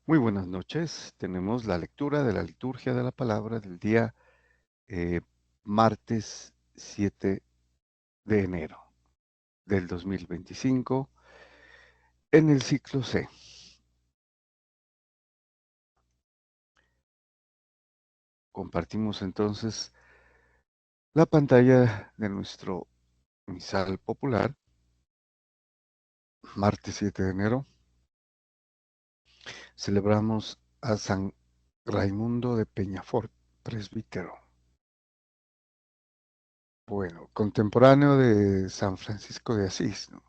Muy buenas noches. Tenemos la lectura de la liturgia de la palabra del día eh, martes 7 de enero del 2025 en el ciclo C. Compartimos entonces la pantalla de nuestro misal popular, martes 7 de enero. Celebramos a San Raimundo de Peñafort, presbítero. Bueno, contemporáneo de San Francisco de Asís, ¿no?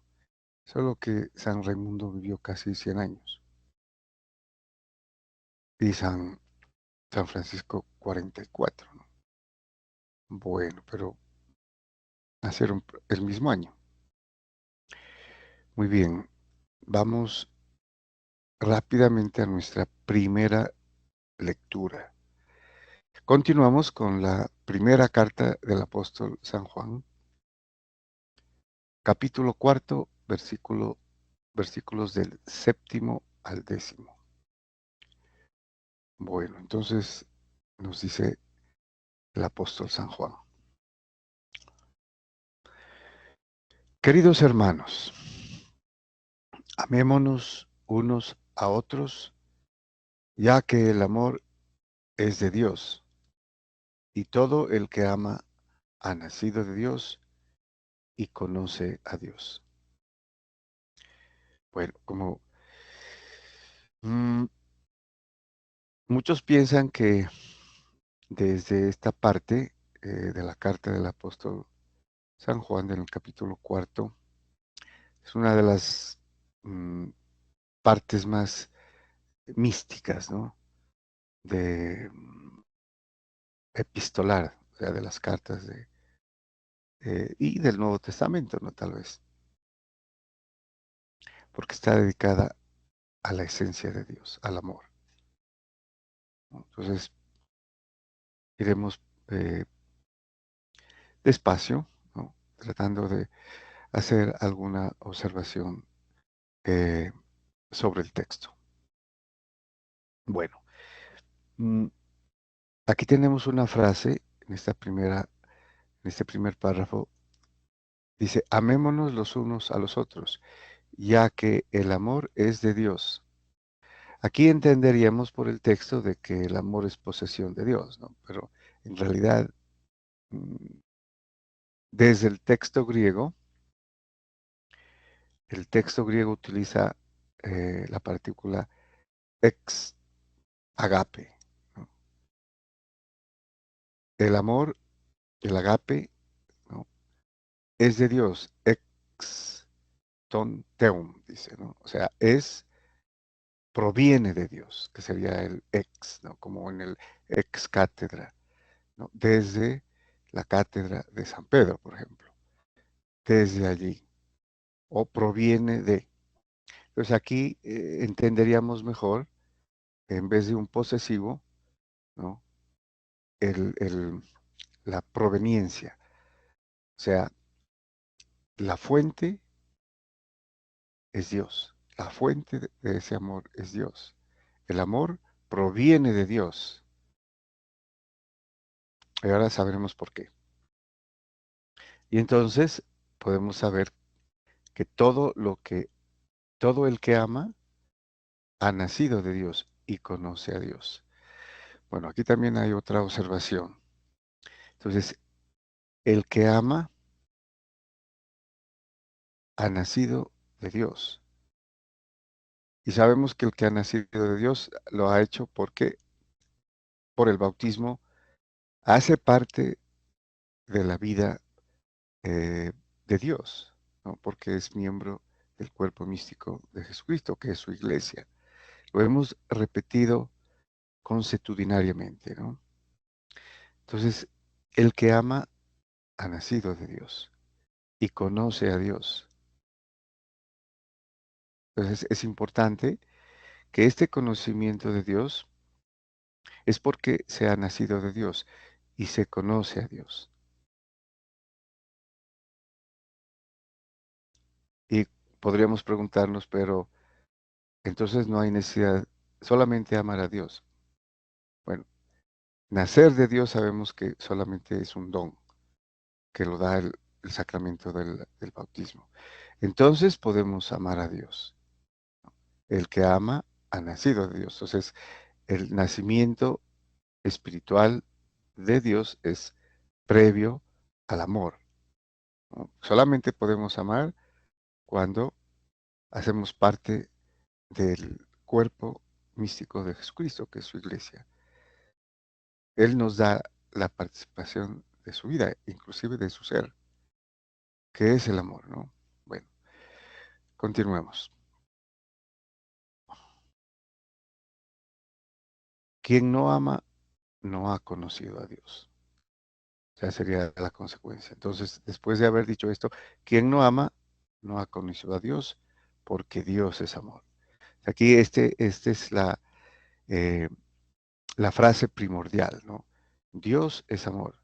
Solo que San Raimundo vivió casi 100 años y San Francisco 44, ¿no? Bueno, pero nacieron el mismo año. Muy bien, vamos rápidamente a nuestra primera lectura. Continuamos con la primera carta del apóstol San Juan, capítulo cuarto, versículos del 7º al 10º. Bueno, entonces nos dice el apóstol San Juan. Queridos hermanos, amémonos unos a otros, ya que el amor es de Dios, y todo el que ama ha nacido de Dios y conoce a Dios. Bueno, como mm, muchos piensan que desde esta parte de la carta del apóstol San Juan, en el capítulo cuarto, es una de las mm, partes más místicas, ¿no? De epistolar, o sea, de las cartas y del Nuevo Testamento, ¿no? Tal vez, porque está dedicada a la esencia de Dios, al amor, ¿no? Entonces, iremos eh, despacio, ¿no? Tratando de hacer alguna observación eh, sobre el texto. Bueno, mm, aquí tenemos una frase en este primer párrafo, dice, amémonos los unos a los otros, ya que el amor es de Dios. Aquí entenderíamos por el texto de que el amor es posesión de Dios, ¿no? Pero en realidad, mm, desde el texto griego utiliza la partícula ex agape, ¿no? El amor, el agape, ¿no? Es de Dios, ex ton teum, dice, ¿no? O sea, proviene de Dios, que sería el ex, ¿no? Como en el ex cátedra, ¿no? Desde la cátedra de San Pedro, por ejemplo, desde allí, o proviene de. Entonces aquí entenderíamos mejor, en vez de un posesivo, ¿no? El, el- la proveniencia, o sea, la fuente es Dios, la fuente de ese amor es Dios. El amor proviene de Dios. Y ahora sabremos por qué. Y entonces podemos saber que todo el que ama ha nacido de Dios y conoce a Dios. Bueno, aquí también hay otra observación. Entonces, el que ama ha nacido de Dios. Y sabemos que el que ha nacido de Dios lo ha hecho porque por el bautismo hace parte de la vida eh, de Dios, ¿no? Porque es miembro del cuerpo místico de Jesucristo, que es su iglesia. Lo hemos repetido consuetudinariamente, ¿no? Entonces, el que ama ha nacido de Dios y conoce a Dios. Entonces, es importante que este conocimiento de Dios es porque se ha nacido de Dios y se conoce a Dios. Y podríamos preguntarnos, pero entonces no hay necesidad. solamente amar a Dios. Bueno, nacer de Dios sabemos que solamente es un don que lo da el sacramento del bautismo. Entonces podemos amar a Dios. El que ama ha nacido de Dios. Entonces, el nacimiento espiritual de Dios es previo al amor, ¿no? Solamente podemos amar cuando hacemos parte del cuerpo místico de Jesucristo, que es su iglesia. Él nos da la participación de su vida, inclusive de su ser, que es el amor, ¿no? Bueno, continuemos. Quien no ama no ha conocido a Dios. O sea, sería la consecuencia. Entonces, después de haber dicho esto, quien no ama no ha conocido a Dios, porque Dios es amor. Aquí este es eh, la frase primordial, ¿no? Dios es amor.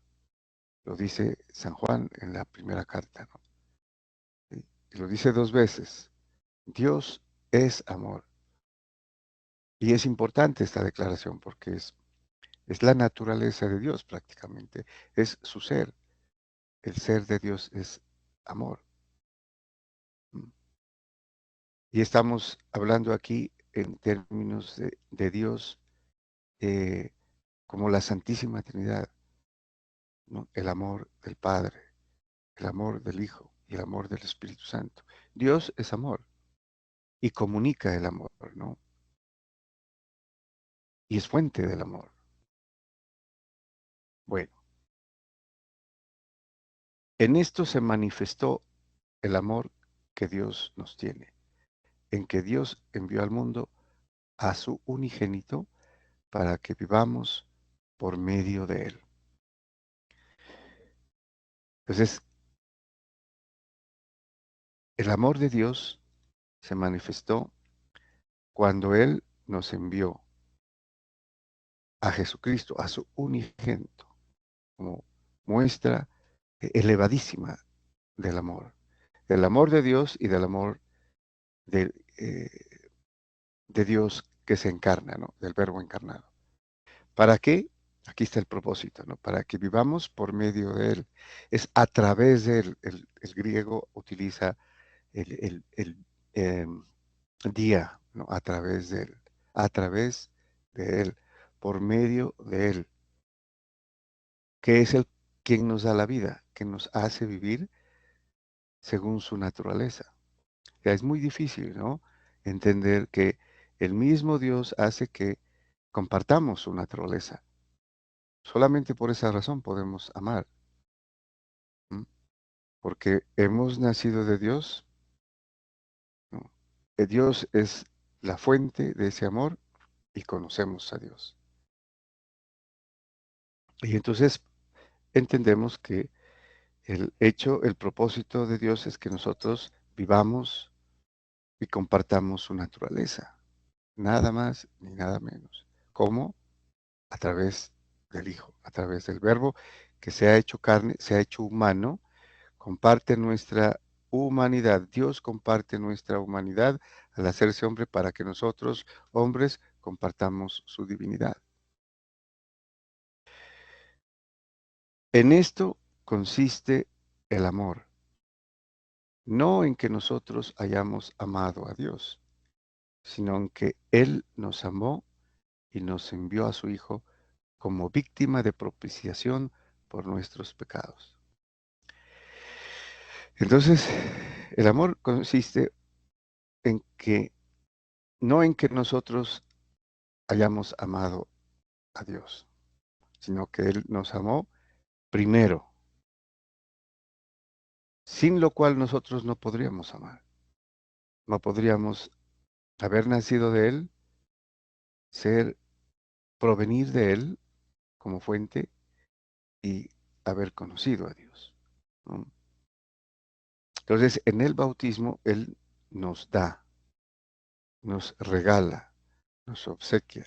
Lo dice San Juan en la primera carta, ¿no? Y lo dice dos veces. Dios es amor. Y es importante esta declaración porque es la naturaleza de Dios prácticamente. Es su ser. El ser de Dios es amor. ¿Mm? Y estamos hablando aquí en términos de Dios eh, como la Santísima Trinidad, ¿no? El amor del Padre, el amor del Hijo y el amor del Espíritu Santo. Dios es amor y comunica el amor, ¿no? Y es fuente del amor. Bueno, en esto se manifestó el amor que Dios nos tiene, en que Dios envió al mundo a su unigénito para que vivamos por medio de él. Entonces, el amor de Dios se manifestó cuando Él nos envió a Jesucristo, a su unigénito, como muestra elevadísima del amor de Dios y del amor de, de Dios que se encarna, ¿no? Del Verbo encarnado. ¿Para qué? Aquí está el propósito, ¿no? Para que vivamos por medio de Él. Es a través de Él. El griego utiliza el día, ¿no? A través de Él, por medio de Él, que es el quien nos da la vida, que nos hace vivir según su naturaleza. Ya es muy difícil, ¿no? Entender que el mismo Dios hace que compartamos su naturaleza. Solamente por esa razón podemos amar, ¿m? Porque hemos nacido de Dios, ¿no? Dios es la fuente de ese amor y conocemos a Dios. Y entonces entendemos que el propósito de Dios es que nosotros vivamos y compartamos su naturaleza, nada más ni nada menos. ¿Cómo? A través del Hijo, a través del Verbo que se ha hecho carne, se ha hecho humano, comparte nuestra humanidad. Dios comparte nuestra humanidad al hacerse hombre para que nosotros, hombres, compartamos su divinidad. En esto consiste el amor, no en que nosotros hayamos amado a Dios, sino en que Él nos amó y nos envió a su Hijo como víctima de propiciación por nuestros pecados. Entonces, el amor consiste en que, no en que nosotros hayamos amado a Dios, sino que Él nos amó primero, sin lo cual nosotros no podríamos amar. No podríamos haber nacido de Él, provenir de Él como fuente y haber conocido a Dios, ¿no? Entonces, en el bautismo, Él nos da, nos regala, nos obsequia,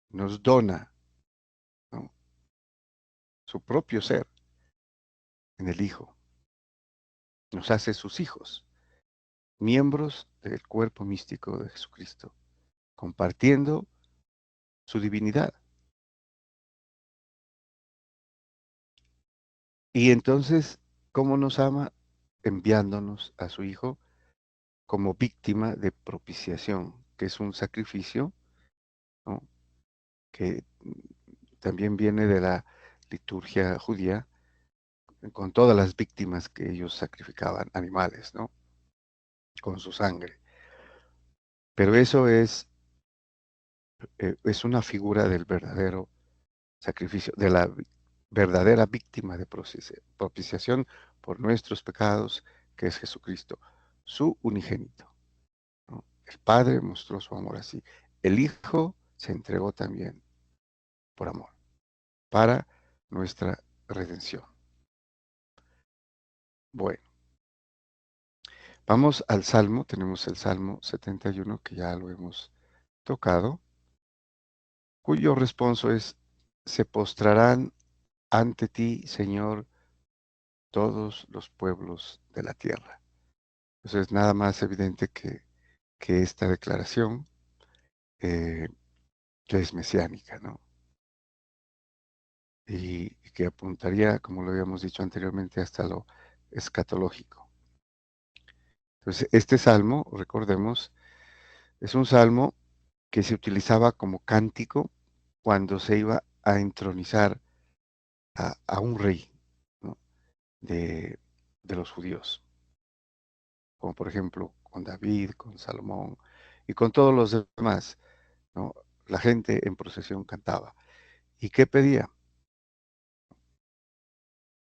nos dona, ¿no? Su propio ser en el Hijo. Nos hace sus hijos, miembros del cuerpo místico de Jesucristo, compartiendo su divinidad. Y entonces, ¿cómo nos ama? Enviándonos a su Hijo como víctima de propiciación, que es un sacrificio, ¿no? Que también viene de la liturgia judía, con todas las víctimas que ellos sacrificaban, animales, ¿no? Con su sangre. Pero eso es una figura del verdadero sacrificio, de la verdadera víctima de propiciación por nuestros pecados, que es Jesucristo, su unigénito, ¿no? El Padre mostró su amor así. El Hijo se entregó también por amor, para nuestra redención. Bueno, vamos al Salmo. Tenemos el Salmo 71, que ya lo hemos tocado, cuyo responso es: se postrarán ante ti, Señor, todos los pueblos de la tierra. Entonces, es nada más evidente que esta declaración, eh, que es mesiánica, ¿no? Y que apuntaría, como lo habíamos dicho anteriormente, hasta lo escatológico. Entonces, este salmo, recordemos, es un salmo que se utilizaba como cántico cuando se iba a entronizar a un rey, ¿no? de los judíos, como por ejemplo con David, con Salomón y con todos los demás, ¿no? La gente en procesión cantaba. ¿Y qué pedía?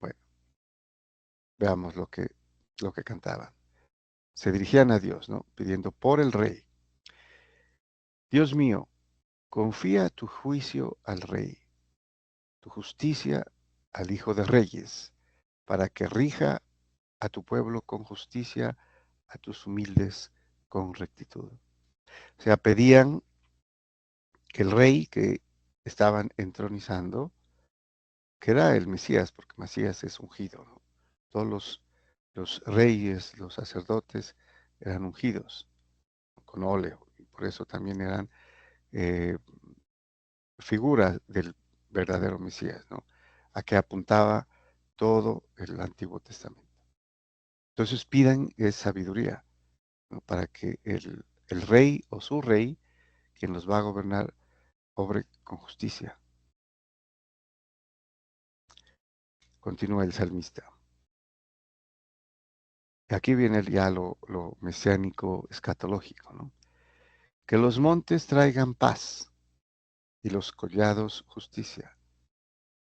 Bueno, veamos lo que cantaban. Se dirigían a Dios, ¿no? Pidiendo por el rey. Dios mío, confía tu juicio al rey, tu justicia al hijo de reyes, para que rija a tu pueblo con justicia, a tus humildes con rectitud. O sea, pedían que el rey que estaban entronizando, que era el Mesías, porque Mesías es ungido, ¿no? Todos los reyes, los sacerdotes eran ungidos con óleo, y por eso también eran eh, figuras del verdadero Mesías, ¿no? A que apuntaba todo el Antiguo Testamento. Entonces pidan sabiduría, ¿no? Para que el rey o su rey, quien los va a gobernar, obre con justicia. Continúa el salmista. Aquí viene ya lo mesiánico escatológico, ¿no? Que los montes traigan paz y los collados justicia.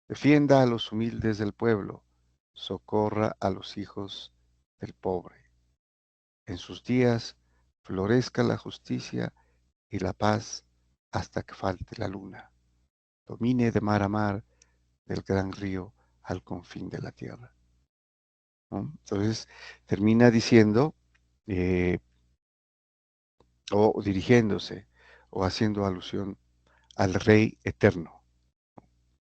Defienda a los humildes del pueblo, socorra a los hijos del pobre. En sus días florezca la justicia y la paz hasta que falte la luna. Domine de mar a mar, del gran río al confín de la tierra, ¿no? Entonces termina diciendo, eh, o dirigiéndose, o haciendo alusión al Rey eterno,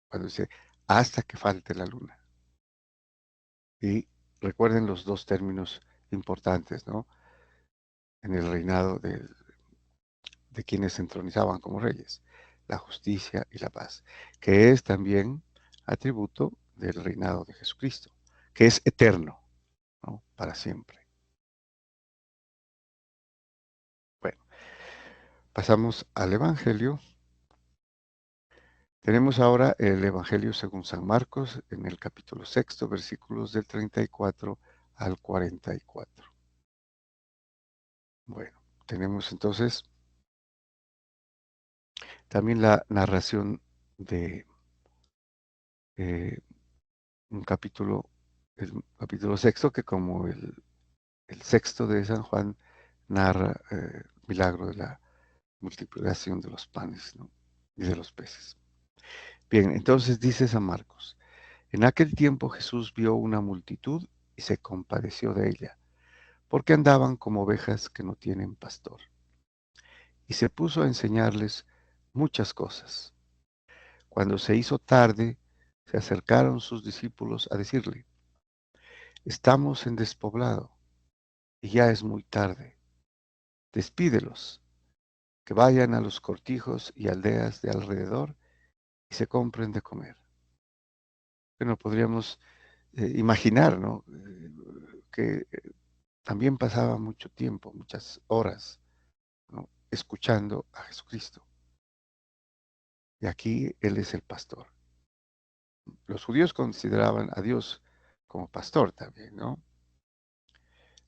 cuando dice, hasta que falte la luna. Y recuerden los dos términos importantes, ¿no? En el reinado de quienes se entronizaban como reyes: la justicia y la paz, que es también atributo del reinado de Jesucristo, que es eterno, ¿no? Para siempre. Bueno, pasamos al Evangelio. Tenemos ahora el Evangelio según San Marcos en el capítulo 6, versículos del 34 al 44. Bueno, tenemos entonces también la narración de eh, un capítulo, el capítulo 6, que como el sexto de San Juan narra el milagro de la multiplicación de los panes, ¿no? Y de los peces. Bien, entonces dice San Marcos: en aquel tiempo Jesús vio una multitud y se compadeció de ella, porque andaban como ovejas que no tienen pastor. Y se puso a enseñarles muchas cosas. Cuando se hizo tarde, se acercaron sus discípulos a decirle: estamos en despoblado y ya es muy tarde. Despídelos que vayan a los cortijos y aldeas de alrededor y se compren de comer. Bueno, podríamos imaginar, ¿no? Que también pasaba mucho tiempo, muchas horas, ¿no? Escuchando a Jesucristo. Y aquí Él es el pastor. Los judíos consideraban a Dios como pastor también, ¿no?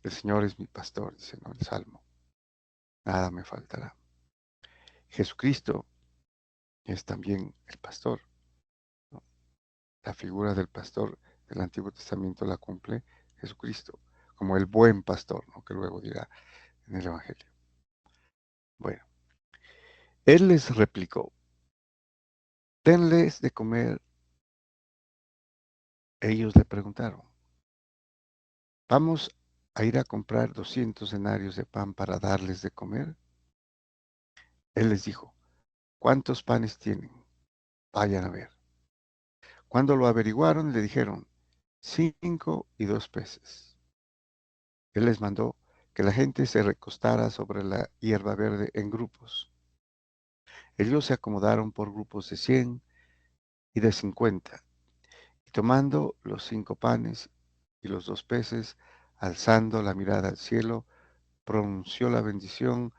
El Señor es mi pastor, dice, ¿no? El Salmo. Nada me faltará. Jesucristo es también el pastor, ¿no? La figura del pastor del Antiguo Testamento la cumple Jesucristo, como el buen pastor, ¿no? Que luego dirá en el Evangelio. Bueno, Él les replicó, denles de comer. Ellos le preguntaron, ¿vamos a ir a comprar 200 denarios de pan para darles de comer? Él les dijo, ¿cuántos panes tienen? Vayan a ver. Cuando lo averiguaron, le dijeron, 5 y 2 peces. Él les mandó que la gente se recostara sobre la hierba verde en grupos. Ellos se acomodaron por grupos de 100 y de 50, y tomando los 5 panes y los 2 peces, alzando la mirada al cielo, pronunció la bendición,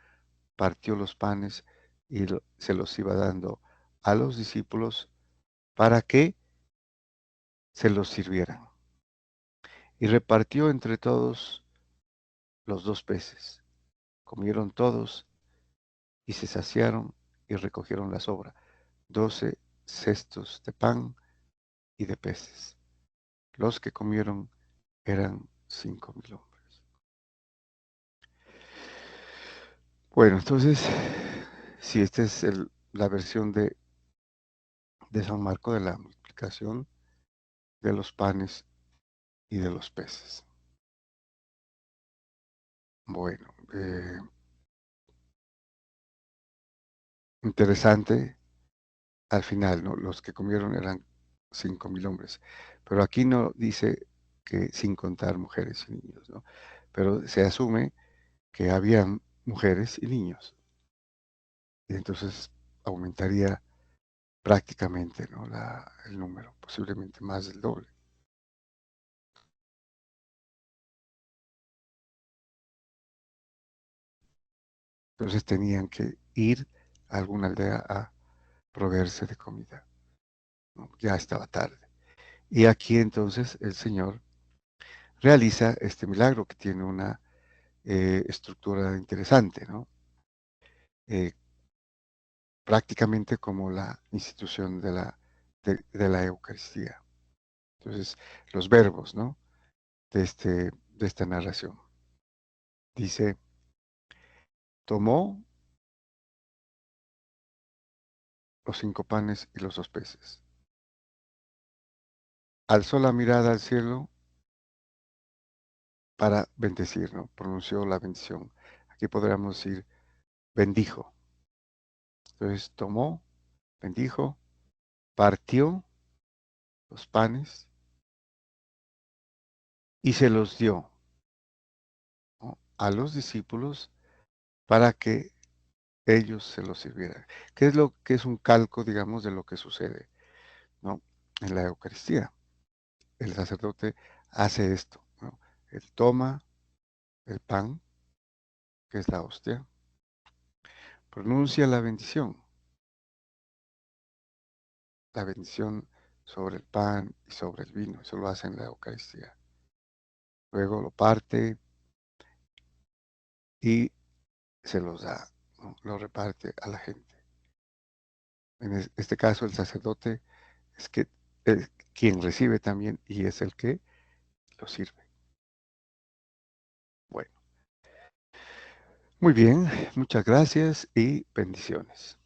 partió los panes y se los iba dando a los discípulos para que se los sirvieran. Y repartió entre todos los 2 peces. Comieron todos y se saciaron y recogieron la sobra, 12 cestos de pan y de peces. Los que comieron eran 5,000 hombres. Bueno, entonces, si esta es la versión de San Marco de la multiplicación de los panes y de los peces. Bueno, interesante al final, ¿no? Los que comieron eran 5,000 hombres, pero aquí no dice que sin contar mujeres y niños, ¿no? Pero se asume que habían mujeres y niños, y entonces aumentaría prácticamente, ¿no? El número, posiblemente más del doble. Entonces tenían que ir a alguna aldea a proveerse de comida, ¿no? Ya estaba tarde. Y aquí entonces el Señor realiza este milagro que tiene una estructura interesante, ¿no? Eh, prácticamente como la institución de la Eucaristía. Entonces, los verbos, ¿no? De esta narración. Dice, tomó los 5 panes y los 2 peces. Alzó la mirada al cielo para bendecir, ¿no? Pronunció la bendición. Aquí podríamos decir, bendijo. Entonces, tomó, bendijo, partió los panes y se los dio, ¿no? A los discípulos para que ellos se los sirvieran. ¿Qué es lo que es un calco, digamos, de lo que sucede, ¿no? En la Eucaristía? El sacerdote hace esto, ¿no? Él toma el pan, que es la hostia, pronuncia la bendición sobre el pan y sobre el vino. Eso lo hace en la Eucaristía. Luego lo parte y se los da, ¿no? Lo reparte a la gente. En este caso, el sacerdote es que es quien recibe también y es el que lo sirve. Bueno, muy bien, muchas gracias y bendiciones.